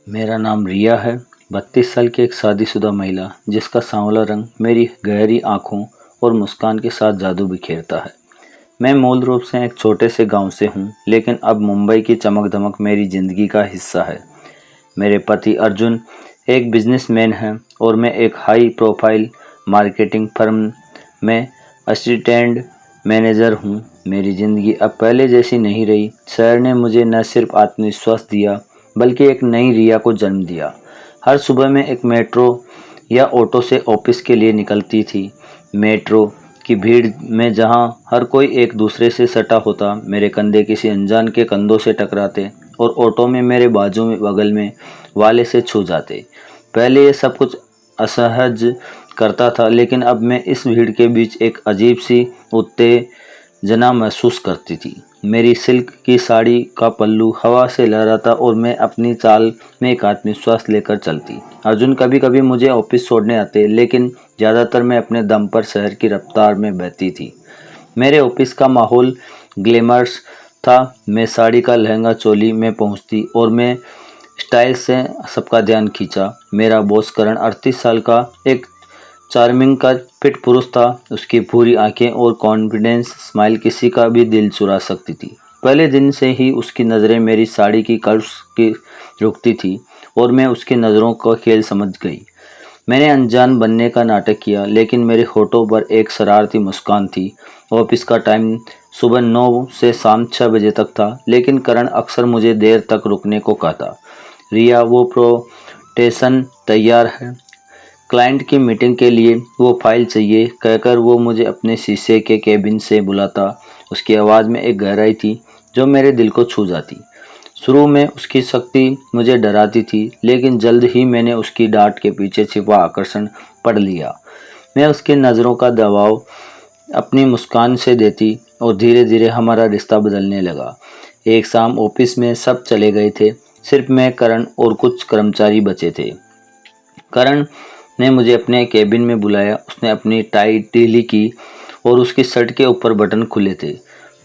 मेरा नाम रिया है। 32 साल की एक शादीशुदा महिला जिसका सांवला रंग मेरी गहरी आंखों और मुस्कान के साथ जादू बिखेरता है। मैं मूल रूप से एक छोटे से गांव से हूं, लेकिन अब मुंबई की चमक दमक मेरी ज़िंदगी का हिस्सा है। मेरे पति अर्जुन एक बिजनेसमैन हैं और मैं एक हाई प्रोफाइल मार्केटिंग फर्म में असिस्टेंट मैनेजर हूं। मेरी ज़िंदगी अब पहले जैसी नहीं रही। शहर ने मुझे न सिर्फ आत्मविश्वास दिया बल्कि एक नई रिया को जन्म दिया। हर सुबह मैं एक मेट्रो या ऑटो से ऑफिस के लिए निकलती थी। मेट्रो की भीड़ में जहां हर कोई एक दूसरे से सटा होता, मेरे कंधे किसी अनजान के कंधों से टकराते और ऑटो में मेरे बाजू में बगल में वाले से छू जाते। पहले ये सब कुछ असहज करता था, लेकिन अब मैं इस भीड़ के बीच एक अजीब सी उत्तेजना महसूस करती थी। मेरी सिल्क की साड़ी का पल्लू हवा से लहराता और मैं अपनी चाल में एक आत्मविश्वास लेकर चलती। अर्जुन कभी कभी मुझे ऑफिस छोड़ने आते, लेकिन ज़्यादातर मैं अपने दम पर शहर की रफ्तार में बहती थी। मेरे ऑफिस का माहौल ग्लैमरस था। मैं साड़ी का लहंगा चोली में पहुंचती और मैं स्टाइल से सबका ध्यान खींचा। मेरा बॉस करण 38 साल का एक चार्मिंग का फिट पुरुष था। उसकी भूरी आंखें और कॉन्फिडेंस स्माइल किसी का भी दिल चुरा सकती थी। पहले दिन से ही उसकी नज़रें मेरी साड़ी की कर्व्स की रुकती थी और मैं उसकी नज़रों का खेल समझ गई। मैंने अनजान बनने का नाटक किया, लेकिन मेरे होठों पर एक शरारती मुस्कान थी। ऑफिस का टाइम सुबह 9 से शाम 6 बजे तक था, लेकिन करण अक्सर मुझे देर तक रुकने को कहता। रिया, वो प्रोटेशन तैयार है, क्लाइंट की मीटिंग के लिए वो फाइल चाहिए, कहकर वो मुझे अपने शीशे के केबिन से बुलाता। उसकी आवाज़ में एक गहराई थी जो मेरे दिल को छू जाती। शुरू में उसकी शक्ति मुझे डराती थी, लेकिन जल्द ही मैंने उसकी डांट के पीछे छिपा आकर्षण पढ़ लिया। मैं उसकी नज़रों का दबाव अपनी मुस्कान से देती और धीरे धीरे हमारा रिश्ता बदलने लगा। एक शाम ऑफिस में सब चले गए थे, सिर्फ मैं, करण और कुछ कर्मचारी बचे थे। करण ने मुझे अपने केबिन में बुलाया। उसने अपनी टाई ढीली की और उसकी शर्ट के ऊपर बटन खुले थे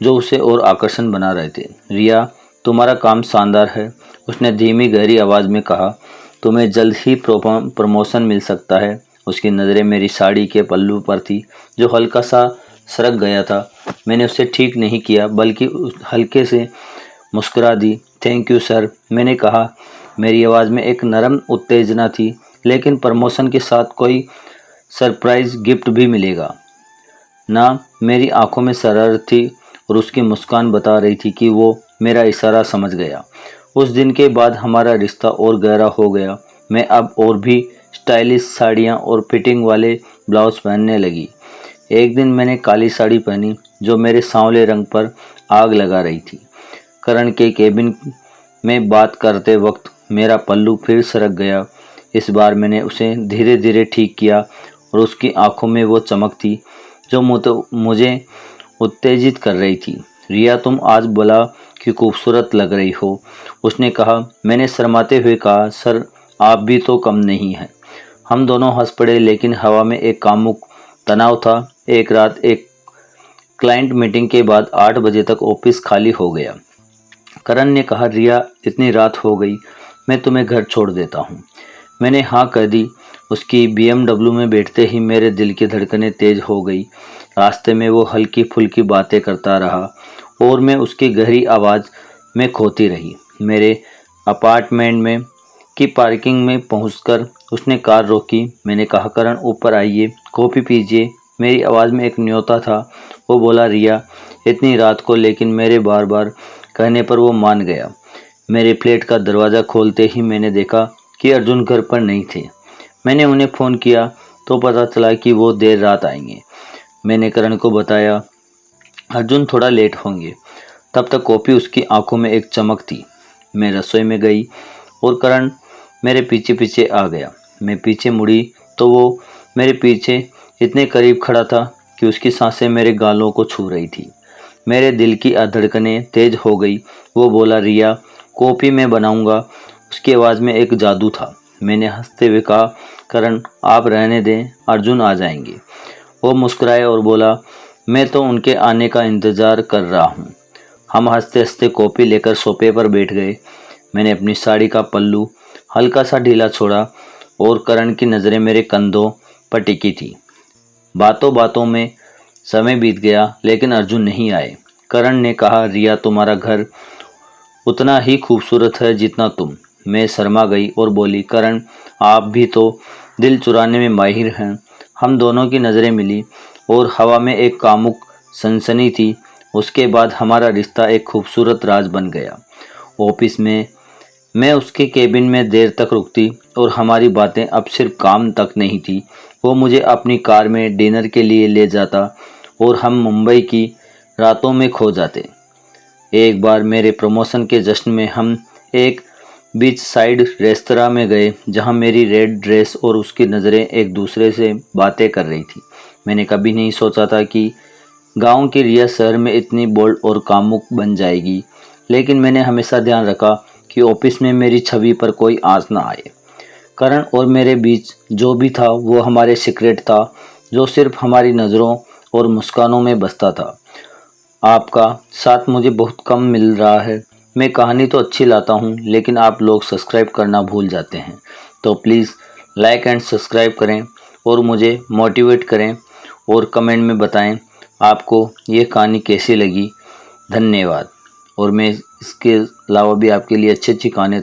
जो उसे और आकर्षण बना रहे थे। रिया, तुम्हारा काम शानदार है, उसने धीमी गहरी आवाज़ में कहा। तुम्हें जल्द ही प्रमोशन मिल सकता है। उसकी नज़रें मेरी साड़ी के पल्लू पर थी जो हल्का सा सरक गया था। मैंने उसे ठीक नहीं किया, बल्कि हल्के से मुस्कुरा दी। थैंक यू सर, मैंने कहा। मेरी आवाज़ में एक नरम उत्तेजना थी, लेकिन प्रमोशन के साथ कोई सरप्राइज गिफ्ट भी मिलेगा ना। मेरी आंखों में शरारत थी और उसकी मुस्कान बता रही थी कि वो मेरा इशारा समझ गया। उस दिन के बाद हमारा रिश्ता और गहरा हो गया। मैं अब और भी स्टाइलिश साड़ियाँ और फिटिंग वाले ब्लाउज पहनने लगी। एक दिन मैंने काली साड़ी पहनी जो मेरे सांवले रंग पर आग लगा रही थी। करण के केबिन में बात करते वक्त मेरा पल्लू फिर सरक गया। इस बार मैंने उसे धीरे धीरे ठीक किया और उसकी आंखों में वो चमक थी जो मुझे उत्तेजित कर रही थी। रिया, तुम आज भला कि खूबसूरत लग रही हो, उसने कहा। मैंने शर्माते हुए कहा, सर आप भी तो कम नहीं हैं। हम दोनों हंस पड़े, लेकिन हवा में एक कामुक तनाव था। एक रात एक क्लाइंट मीटिंग के बाद 8 बजे तक ऑफिस खाली हो गया। करण ने कहा, रिया इतनी रात हो गई, मैं तुम्हें घर छोड़ देता हूँ। मैंने हाँ कह दी। उसकी BMW में बैठते ही मेरे दिल की धड़कनें तेज हो गई। रास्ते में वो हल्की फुल्की बातें करता रहा और मैं उसकी गहरी आवाज़ में खोती रही। मेरे अपार्टमेंट में की पार्किंग में पहुंचकर उसने कार रोकी। मैंने कहा, करण ऊपर आइए, कॉफ़ी पीजिए। मेरी आवाज़ में एक न्योता था। वो बोला, रिया इतनी रात को, लेकिन मेरे बार बार कहने पर वो मान गया। मेरे फ्लैट का दरवाज़ा खोलते ही मैंने देखा कि अर्जुन घर पर नहीं थे। मैंने उन्हें फ़ोन किया तो पता चला कि वो देर रात आएंगे। मैंने करण को बताया, अर्जुन थोड़ा लेट होंगे। तब तक कॉफ़ी उसकी आंखों में एक चमक थी। मैं रसोई में गई और करण मेरे पीछे पीछे आ गया। मैं पीछे मुड़ी तो वो मेरे पीछे इतने करीब खड़ा था कि उसकी सांसें मेरे गालों को छू रही थी। मेरे दिल की धड़कनें तेज हो गई। वो बोला, रिया कॉफ़ी मैं बनाऊंगा। उसकी आवाज़ में एक जादू था। मैंने हंसते हुए कहा, करण आप रहने दें, अर्जुन आ जाएंगे। वो मुस्कुराया और बोला, मैं तो उनके आने का इंतज़ार कर रहा हूँ। हम हंसते हंसते कॉफ़ी लेकर सोफे पर बैठ गए। मैंने अपनी साड़ी का पल्लू हल्का सा ढीला छोड़ा और करण की नज़रें मेरे कंधों पर टिकी थी। बातों बातों में समय बीत गया लेकिन अर्जुन नहीं आए। करण ने कहा, रिया तुम्हारा घर उतना ही खूबसूरत है जितना तुम। मैं शर्मा गई और बोली, करण आप भी तो दिल चुराने में माहिर हैं। हम दोनों की नज़रें मिली और हवा में एक कामुक सनसनी थी। उसके बाद हमारा रिश्ता एक खूबसूरत राज बन गया। ऑफिस में मैं उसके केबिन में देर तक रुकती और हमारी बातें अब सिर्फ काम तक नहीं थी। वो मुझे अपनी कार में डिनर के लिए ले जाता और हम मुंबई की रातों में खो जाते। एक बार मेरे प्रमोशन के जश्न में हम एक बीच साइड रेस्तरां में गए जहां मेरी रेड ड्रेस और उसकी नज़रें एक दूसरे से बातें कर रही थी। मैंने कभी नहीं सोचा था कि गांव की रिया शहर में इतनी बोल्ड और कामुक बन जाएगी, लेकिन मैंने हमेशा ध्यान रखा कि ऑफिस में मेरी छवि पर कोई आँच ना आए। करण और मेरे बीच जो भी था वो हमारे सीक्रेट था, जो सिर्फ हमारी नज़रों और मुस्कानों में बसता था। आपका साथ मुझे बहुत कम मिल रहा है। मैं कहानी तो अच्छी लाता हूँ लेकिन आप लोग सब्सक्राइब करना भूल जाते हैं। तो प्लीज़ लाइक एंड सब्सक्राइब करें और मुझे मोटिवेट करें और कमेंट में बताएं आपको ये कहानी कैसी लगी। धन्यवाद। और मैं इसके अलावा भी आपके लिए अच्छी अच्छी कहानी